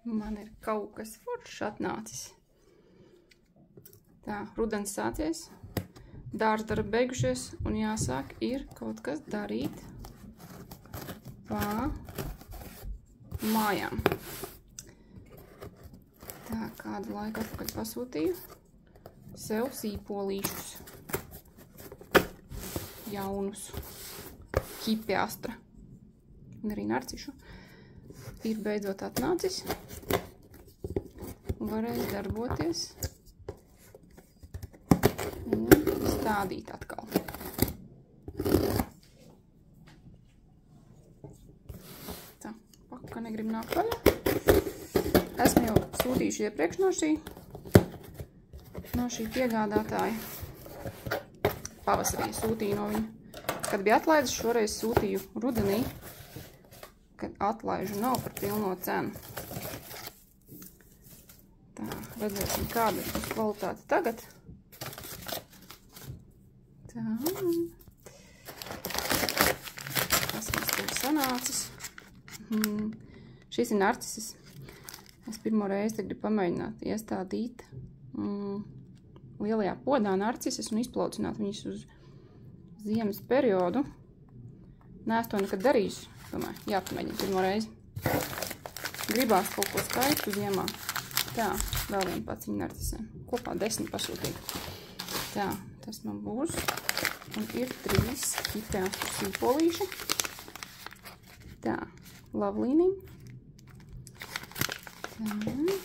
Man ir kaut kas foršs atnācis. Tā, rudens sācies, dārza darbi beigušies, un jāsāk ir kaut kas darīt pa mājām. Tā, kādu laiku atpakaļ pasūtīju sev sīpolīšus. Jaunus. Hipiastra. Un arī narcišu. Ir beidzot atnācis. Un varēs darboties. Un stādīt atkal. Tā, paka negrib nākt vaļā. Esmu jau sūtījuši iepriekš no šī piegādātāja. Pavasarī sūtīju no viņa. Kad bija atlaides, šoreiz sūtīju rudenī, kad atlaižu nav par pilno cenu. Tā, redzēsim, kāda ir kvalitāte tagad. Tā. Tas mums ir sanācis. Šis ir narcisis. Es pirmo reizi gribu pamēģināt iestādīt lielajā podā narcises un izplaucināt viņus uz ziemas periodu. Neesmu to nekad darījis. Domāju, jāpamēģina pirmo reizi. Gribās kaut ko skaistu ziemā. Tā, vēl viena paciņa narcisēm. Kopā 10 pasūtīt. Tā, tas man būs. Un ir 3 hipiastru sīpolīši. Tā, lavlīnim. Tā ir pirmā.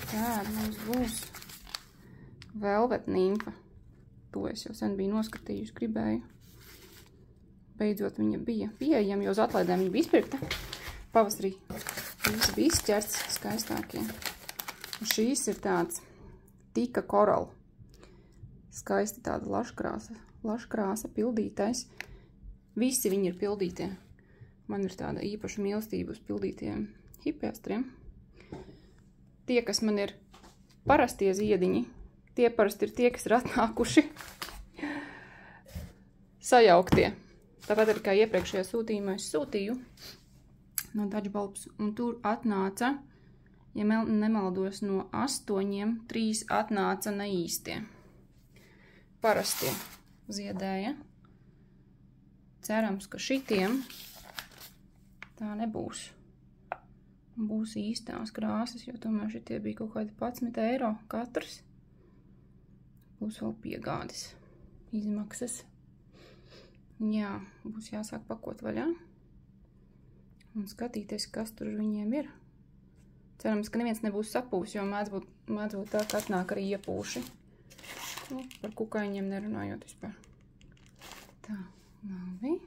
Tā, mums būs velvet nimfa. To es jau sen biju noskatījusi, gribēju. Beidzot viņa bija pieejama, jo uz atlaidēm viņa bija izpirkta. Pavasarī visi bija izķerts skaistākie. Un šīs ir tāds tika koral. Skaisti tāda laškrāsa pildītais. Visi viņi ir pildītie. Man ir tāda īpaša mīlestība uz pildītiem hipiastriem. Tie, kas man ir parastie ziediņi, tie parasti ir tie, kas ir atnākuši sajauktie. Tāpat arī kā iepriekšējā sūtījumā es sūtīju no Dutch Bulbs, un tur atnāca, ja nemaldos, no 8, 3 atnāca neīstie. Parastie ziedēja. Cerams, ka šitiem tā nebūs. Būs īstās krāsas, jo tomēr šitie bija kaut kādi 11 eiro katrs. Būs vēl piegādes izmaksas. Jā, būs jāsāk pakot vaļā. Un skatīties, kas tur viņiem ir. Cerams, ka neviens nebūs sapūs, jo mēdz būt tā, ka atnāk arī iepūši. Nu, par kukaiņiem nerunājot vispār. Tā, labi.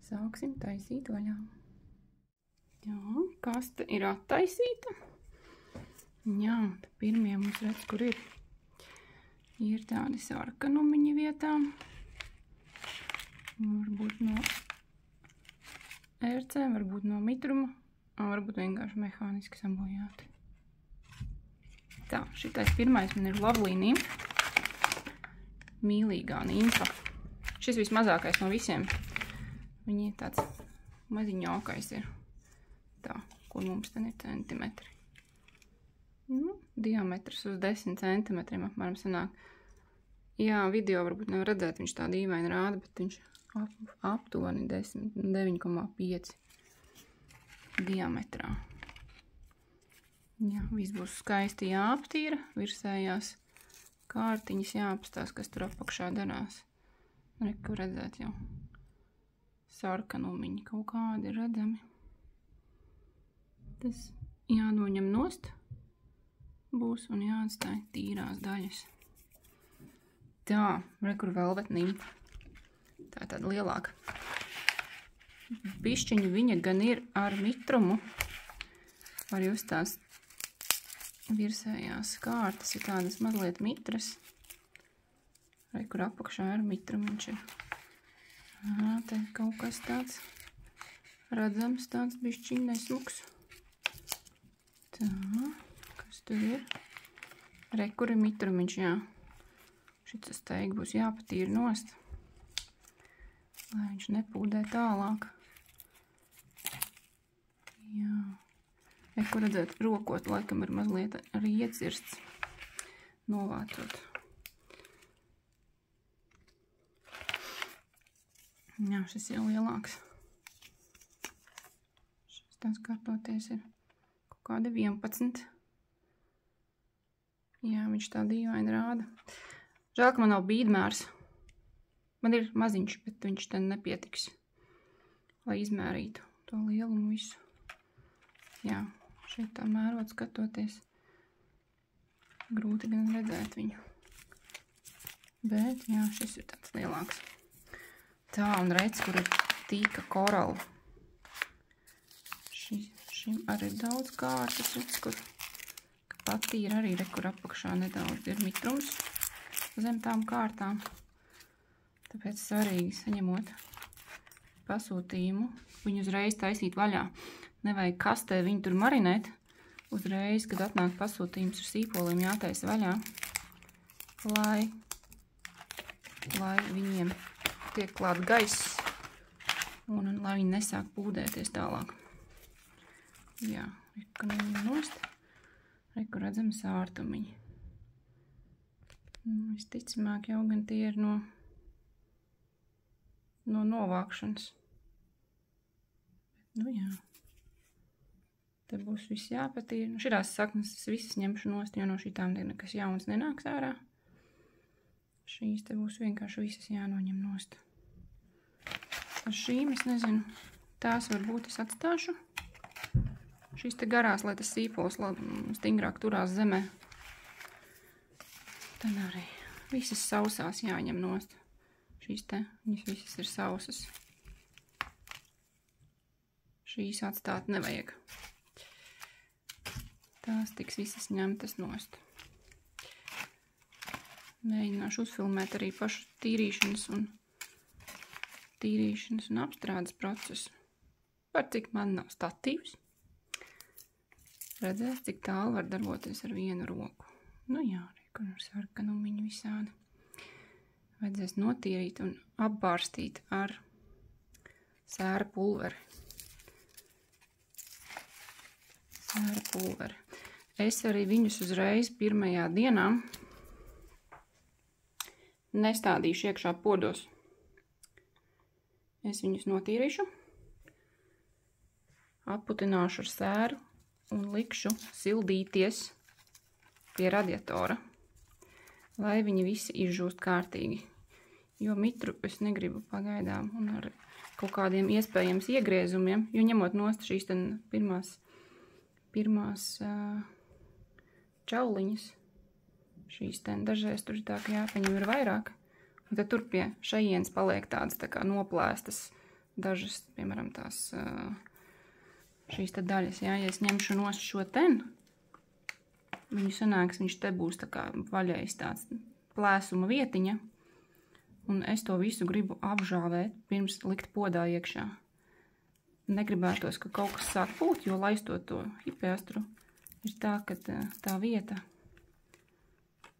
Sāksim taisīt vaļā. Jā, kaste ir attaisīta. Jā, pirmie mums redz, kur ir. Ir tādi sarkanumiņi vietām. Varbūt no ērcēm, varbūt no mitruma, un varbūt vienkārši mehāniski sabojāti. Tā, šitais pirmais man ir Lovely Nymph. Mīlīgā nimfa. Šis vismazākais no visiem. Viņi ir tāds maziņākais ir. Tā, kur mums ten ir centimetri. Nu, diametrs uz 10 centimetriem apmēram sanāk. Jā, video varbūt nevar redzēt, viņš tā dīvaini rāda, bet viņš aptuveni 9,5 diametrā. Jā, viss būs skaisti jāaptīra, virsējās kārtiņas jāapstās, kas tur apakšā darās. Reku redzēt jau sarkanumiņi kaut kādi ir redzami. Tas jānoņem nost būs un jāatstāj tīrās daļas. Tā, rekur velvet nimfa. Tā ir tāda lielāka. Bišķiņa viņa gan ir ar mitrumu. Var just tās virsējās kārtas ir tādas mazliet mitras. Rekur apakšā ir mitrumiņš ir. Te kaut kas tāds redzams, tāds bišķiņ nesmuks. Tā, kas tur ir? Rekur ir mitrumiņš, jā. Šis steigi būs jāpatīra nost, lai viņš nepūdē tālāk. Ko redzēt, rokot laikam ir mazliet arī iecirsts, novācot. Jā, šis jau lielāks. Šis tās kartoties ir kaut kādi 11. Jā, viņš tā dīvaini rāda. Žēl, ka man nav bīdmērs. Man ir maziņš, bet viņš te nepietiks, lai izmērītu to lielumu visu. Jā, šeit tā mērot skatoties. Grūti gan redzēt viņu. Bet, jā, šis ir tāds lielāks. Tā, un redz, kur ir tīka korala. Šim arī ir daudz kārtas, redz, kur pati ir arī, kur apakšā nedaudz ir mitrums zem tām kārtām. Tāpēc svarīgi saņemot pasūtījumu, viņu uzreiz taisīt vaļā. Nevajag kastē viņu tur marinēt. Uzreiz, kad atnāk pasūtījums ar sīpoliem, jātaisa vaļā, lai viņiem tiek klāt gaiss un lai viņi nesāk pūdēties tālāk. Jā, ka viņi nost. Reku redzam sārtumiņi. Visticamāk jau gan tie ir no novākšanas. Nu jā. Te būs viss jāpatīr. Šitās saknes es visas ņemšu nost, jo no šitām nekas jauns nenāks ārā. Šīs te būs vienkārši visas jānoņem nost. Ar šīm es nezinu. Tās varbūt es atstāšu. Šīs te garās, lai tas sīpols stingrāk turās zemē. Tad arī visas sausās jāņem nost. Šīs te, viņas visas ir sausas. Šīs atstāt nevajag. Tās tiks visas ņemtas nost. Mēģināšu uzfilmēt arī pašu tīrīšanas un apstrādes procesu. Par cik man nav statīvs. Redzēs, cik tālu var darboties ar vienu roku. Nu jā, kur ir sarkanumiņi visādi. Vajadzēs notīrīt un apbārstīt ar sēra pulveri. Es arī viņus uzreiz pirmajā dienā nestādīšu iekšā podos. Es viņus notīrīšu, apputināšu ar sēru un likšu sildīties pie radiatora, lai viņi visi izžūst kārtīgi. Jo mitru es negribu pagaidām un ar kaut kādiem iespējams iegriezumiem, jo ņemot nost šīs pirmās čauliņas, šīs dažreiz tur tā, ka jāpaņem ir vairāk, un tad tur pie šajienas paliek tādas tā kā noplēstas dažas, piemēram, tās šīs te daļas, jā, ja es ņemšu nost šo viņu sanāks, viņš te būs tā kā vaļējis tāds plēsuma vietiņa, un es to visu gribu apžāvēt, pirms likt podā iekšā. Negribētos, ka kaut kas sāk pūt, jo laistot to hipiastru, ir tā, ka tā vieta,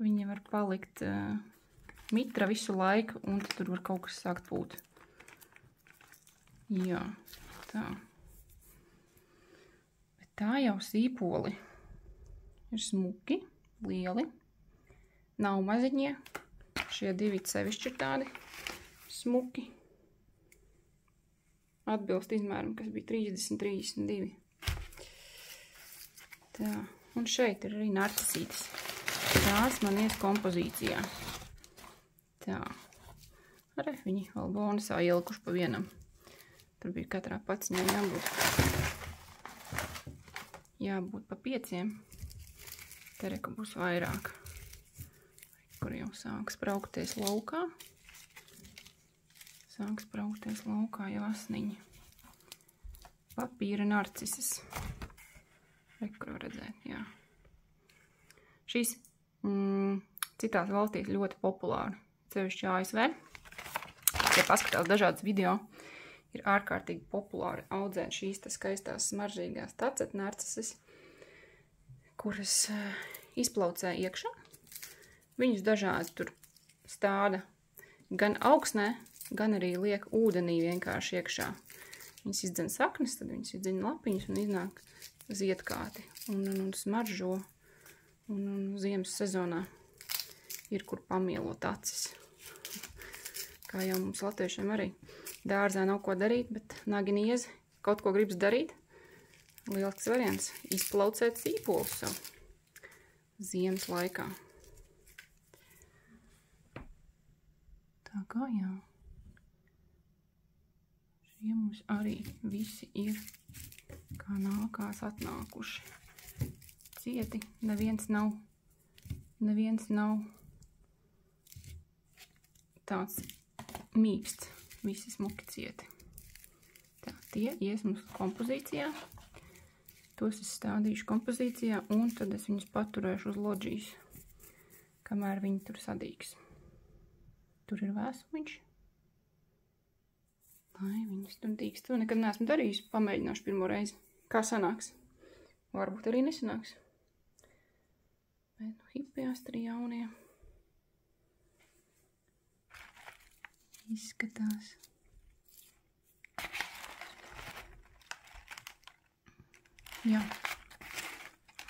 viņa var palikt mitra visu laiku, un tur var kaut kas sākt pūt. Jā, tā. Bet tā jau sīpoli ir smuki, lieli, nav maziņie. Šie divi sevišķi ir tādi smuki. Atbilst izmēram, kas bija 30, 32. Tā, un šeit ir arī narcisītes. Tās man ies kompozīcijā. Tā, arī viņi vēl bonusā ielikuši pa vienam. Tur bija katrā paciņā jābūt pa 5. Te reka būs vairāk. Kur jau sāk spraukties laukā. Sāk spraukties laukā jau asniņi. Papīra narcises. Reku redzēt, jā. Šīs citās valstīs ļoti populāri. Sevišķi ASV. Ja paskatās dažādas video, ir ārkārtīgi populāri audzēt šīs skaistās smaržīgās tacet narcises, kuras izplaucē iekšā. Viņus dažādi tur stāda gan augsnē, gan arī liek ūdenī vienkārši iekšā. Viņas izdzen saknes, tad viņas izdzen lapiņas un iznāk ziedkāti un smaržo. Un ziemas sezonā ir, kur pamielot acis. Kā jau mums latviešiem arī. Dārzā nav ko darīt, bet nagi niezi kaut ko gribas darīt. Lielisks variants – izplaucēt sīpolus savu ziemas laikā. Tā kā jā. Šie mums arī visi ir kā nākās atnākuši. Cieti, neviens nav tāds mīksts, visi smuki cieti. Tā, tie ies mums kompozīcijā. Tos es stādīšu kompozīcijā, un tad es viņus paturēšu uz loģijas, kamēr viņi tur sadīgs. Tur ir vēsumiņš. Lai viņus tur dīgs. To nekad neesmu darījusi, pamēģināšu pirmo reizi. Kā sanāks? Varbūt arī nesanāks. Bet nu hipiastri jaunie izskatās. Jā.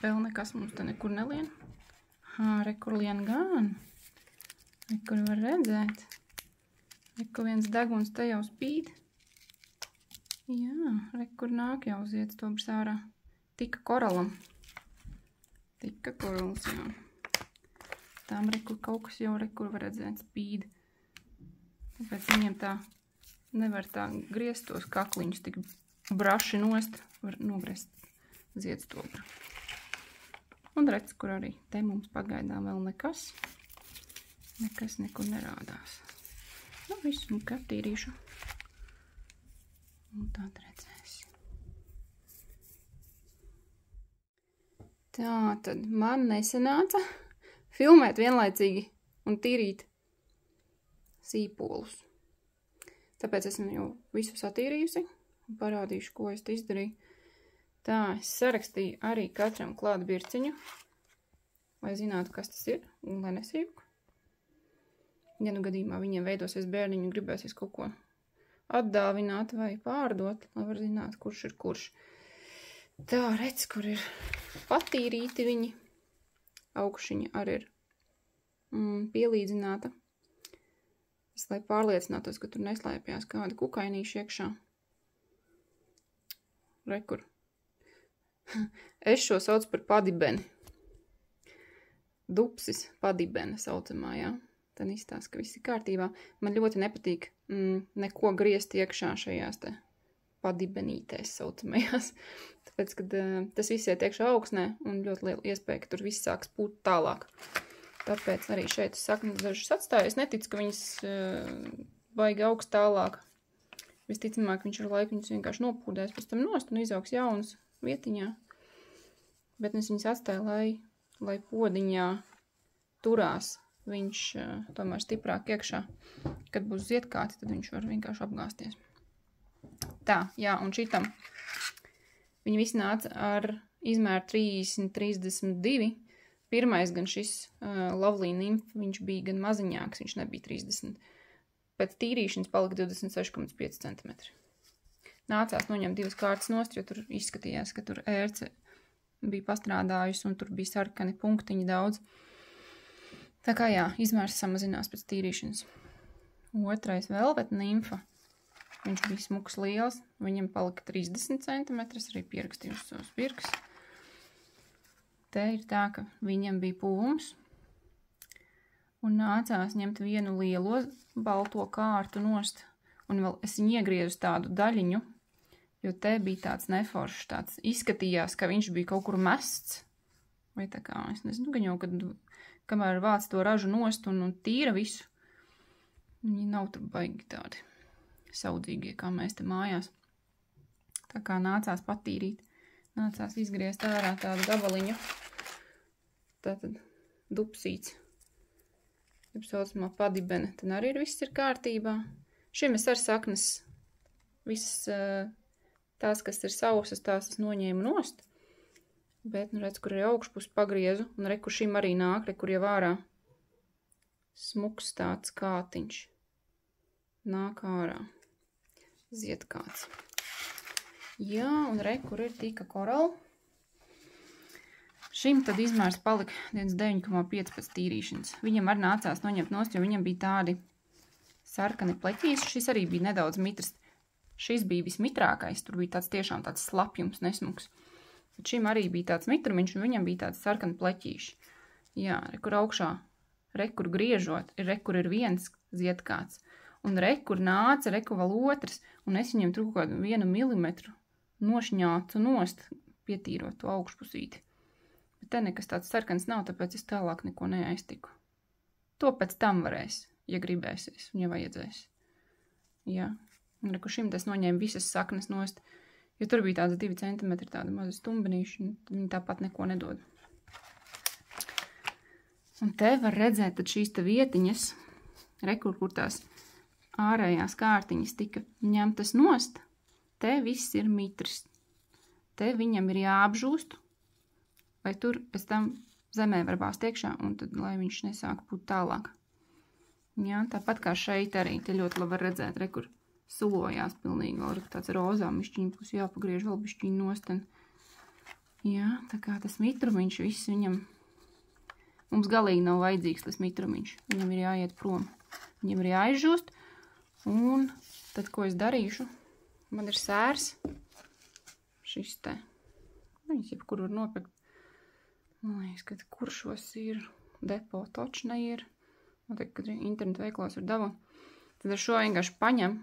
Vēl nekas mums te nekur nelien. Rekur lien gan. Rekur var redzēt. Rekur viens deguns te jau spīd. Jā, rekur nāk jau ziedstobrs ārā. Tika koralam. Tika korals, jā. Tām rekur kaut kas jau rekur var redzēt spīd. Tāpēc viņiem tā nevar tā griezt tos kakliņus tik braši nost, var nogriezt ziedstobru. Un redz, kur arī te mums pagaidām vēl nekas nekur nerādās. Nu, visu un katīrīšu. Un tad redzēsim. Tā, tad man nesanāca filmēt vienlaicīgi un tīrīt sīpolus. Tāpēc esmu jau visu satīrījusi un parādīšu, ko es te izdarīju. Tā, es sarakstīju arī katram klāt birciņu, lai zinātu, kas tas ir un lai nesīvku. Ja nu gadījumā viņiem veidosies bērniņu un gribēsies kaut ko atdāvināt vai pārdot, lai var zināt, kurš ir kurš. Tā, redz, kur ir patīrīti viņi. Augšiņa arī ir pielīdzināta. Es, lai pārliecinātos, ka tur neslēpjās kāda kukainīša iekšā. Rekur. Es šo saucu par padibeni. Dupsis padibene saucamā, jā. Tad izstāsta, ka viss ir kārtībā. Man ļoti nepatīk neko griezt iekšā šajās te padibenītēs saucamajās. Tāpēc, kad tas viss iet iekšā augsnē un ļoti liela iespēja, ka tur viss sāks pūt tālāk. Tāpēc arī šeit saknes dažas atstāju. Es neticu, ka viņas baigi augst tālāk. Visticamāk, viņš ar laiku viņas vienkārši nopūdēs pēc tam nost un izaugs jaunas vietiņā. Bet es viņas atstāju, lai podiņā turās viņš tomēr stiprāk iekšā. Kad būs ziedkāti, tad viņš var vienkārši apgāsties. Tā, jā, un šitam viņi visi nāca ar izmēru 30-32. Pirmais gan šis Lovely Nymph, viņš bija gan maziņāks, viņš nebija 30. Pēc tīrīšanas palika 26,5 cm. Nācās noņemt divas kārtas nost, jo tur izskatījās, ka tur ērce bija pastrādājusi un tur bija sarkani punktiņi daudz. Tā kā jā, izmērs samazinās pēc tīrīšanas. Otrais Velvet Nympha. Viņš bija smuks liels, viņam palika 30 cm, arī pierakstījuši savus pirks. Te ir tā, ka viņam bija pūvums, un nācās ņemt vienu lielo balto kārtu nost, un vēl es viņu iegriezu tādu daļiņu, jo te bija tāds neforšs, tāds izskatījās, ka viņš bija kaut kur mests, vai tā kā, es nezinu, gan jau, kad kamēr vāc to ražu nost un tīra visu, viņi nav tur baigi tādi saudzīgie, kā mēs te mājās. Tā kā nācās patīrīt, nācās izgriezt ārā tādu gabaliņu. Tātad dupsīts, jeb saucamā padibene, tad arī viss ir kārtībā. Šim es ar saknes, visas tās, kas ir sausas, tās es noņēmu nost. Bet, nu redz, kur ir augšpus pagriezu, un re, kur šim arī nāk, re, kur jau ārā smuks tāds kātiņš. Nāk ārā. Ziedkāts. Jā, un re, kur ir tika korala. Šim tad izmērs palika 9,5 pēc tīrīšanas. Viņam arī nācās noņemt nost, jo viņam bija tādi sarkani pleķīši. Šis arī bija nedaudz mitrs. Šis bija vismitrākais. Tur bija tāds tiešām tāds slapjums, nesmuks. Bet šim arī bija tāds mitrumiņš, un viņam bija tāds sarkani pleķīši. Jā, rekur augšā, rekur griežot, rekur ir viens ziedkāds. Un rekur nāca, rekur vēl otrs. Un es viņam tur kaut kādu 1 milimetru nošņācu nost, pietīrot to augšpusīti. Bet te nekas tāds sarkans nav, tāpēc es tālāk neko neaiztiku. To pēc tam varēs, ja gribēsies, un ja vajadzēs. Jā, un reku šim es noņēmu visas saknes nost, jo tur bija tāds 2 centimetri tāda maza stumbenīša, un viņi tāpat neko nedod. Un te var redzēt tad šīs te vietiņas, rekur, kur tās ārējās kārtiņas tika ņemtas nost, te viss ir mitrs. Te viņam ir jāapžūst, vai tur pēc tam zemē var bāzt iekšā, un tad, lai viņš nesāk pūt tālāk. Jā, tāpat kā šeit arī, te ļoti labi var redzēt, rekur sulojās pilnīgi, vēl tāds rozā mišķiņu pus jāpagriež vēl bišķiņu nosten. Jā, tā kā tas mitrumiņš viss viņam, mums galīgi nav vajadzīgs tas mitrumiņš, viņam ir jāiet prom. Viņam ir jāizžūst, un tad, ko es darīšu, man ir sērs, šis te, viņas jebkur var nopirkt. Man liekas, ka kuršos ir, depo točna ir, noteikti, kad internetu veiklos var dabūt. Tad ar šo vienkārši paņem,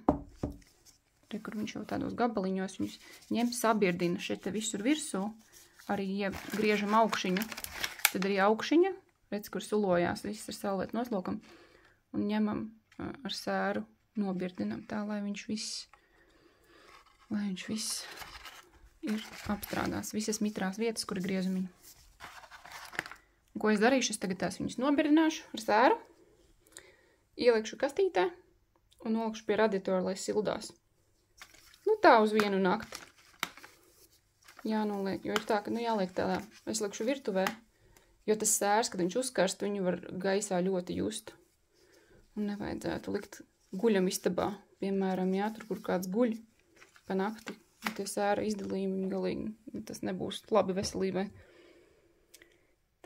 kur viņš jau tādos gabaliņos, viņus ņem, sabirdina šeit te visur virsū, arī griežam augšiņu, tad arī augšiņa, redz, kur sulojās viss ar salvētu noslokam, un ņemam ar sēru, nobirdinam tā, lai viņš viss ir apstrādās, visas mitrās vietas, kur ir griezumiņi. Ko es darīšu? Es tagad tās viņus nobirdināšu ar sēru, ielikšu kastītē un nolikšu pie radiatora, lai sildās. Nu tā uz vienu nakti. Jānoliek, jo ir tā, ka jāliek tādā. Es likšu virtuvē, jo tas sērs, kad viņš uzkarst, viņu var gaisā ļoti just. Un nevajadzētu likt guļam istabā. Piemēram, jā, tur, kur kāds guļ pa nakti, tie sēra izdalījumi galīgi, tas nebūs labi veselībai.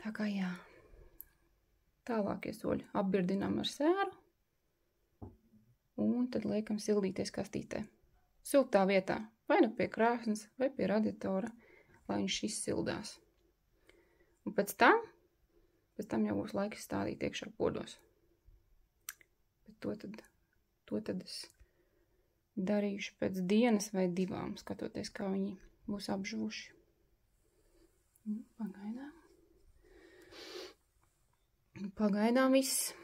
Tā kā jā, tālākie soļi apbirdinām ar sēru un tad liekam sildīties kastītē. Siltā vietā, vai nu pie krāsnes, vai pie radiatora, lai viņš izsildās. Un pēc tam jau būs laiks stādīt iekšā podos. Bet to tad es darīšu pēc dienas vai 2, skatoties, kā viņi būs apžūši. Pagaidām viss.